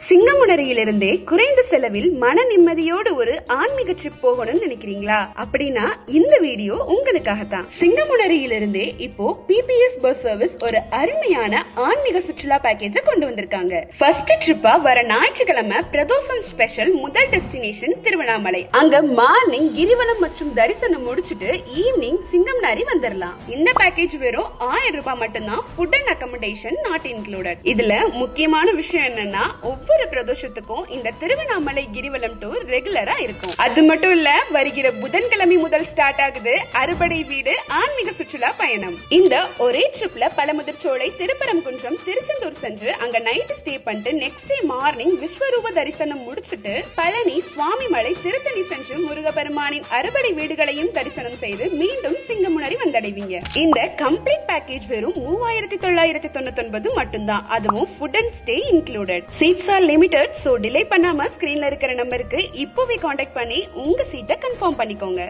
சிங்கமுனரியிலிருந்தே குறைந்த செலவில் மன நிம்மதியோடு ஒரு ஆன்மீக ட்ரிப் போகணும்னு நினைக்கிறீங்களா? அப்படின்னா இந்த வீடியோ உங்களுக்காகத்தான். சிங்கமுனரியிலிருந்தே இப்போ பிபிஎஸ் பஸ் சர்வீஸ் ஒரு அருமையான ஆன்மீக சுற்றுலா பேக்கேஜ கொண்டு வந்திருக்காங்க. ஃபர்ஸ்ட் ட்ரிப்பா வர ஞாயிற்றுக்கிழமை பிரதோஷம் ஸ்பெஷல் முதல் டெஸ்டினேஷன் திருவண்ணாமலை. அங்க மார்னிங் கிரிவலம் மற்றும் தரிசனம் முடிச்சுட்டு ஈவினிங் சிங்கமுனரி வந்துடலாம். இந்த பேக்கேஜ் வெறும் 1000 ரூபாய் மட்டும்தான். Food and accommodation not included. இதுல முக்கியமான விஷயம் என்னன்னா ஒவ்வொரு பிரதோஷத்துக்கும் இந்த திருவண்ணாமலை கிரிவலம் டூர் ரெகுலரா இருக்கும். அது மட்டும் இல்ல, வருகிற புதன்கிழமை முதல் ஸ்டார்ட் ஆகுது அறுபடை வீடு ஆன்மீக சுற்றுலா பயணம். இந்த ஒரே ட்ரிப்ல பழமுதிர்ச்சோலை, திருப்பரங்குன்றம், திருச்செந்தூர் சென்று அங்க நைட் ஸ்டே பண்ணிட்டு நெக்ஸ்ட் டே மார்னிங் விஸ்வரூப தரிசனம் முடிச்சுட்டு பழனி, சுவாமிமலை, திருத்தணி சென்று முருகப்பெருமானின் அறுபடை வீடுகளையும் தரிசனம் செய்து மீண்டும் சிங்கமுனரி வந்தடைவீங்க. இந்த கம்ப்ளீட் பேக்கேஜ் வெறும் 3999 மட்டும்தான். அதுவும் food and stay included. Seats are limited, so delay பண்ணாம ஸ்கிரீன்ல இருக்கிற நம்பருக்கு இப்போவே கான்டாக்ட் பண்ணி உங்க சீட்டை கன்ஃபார்ம் பண்ணிக்கோங்க.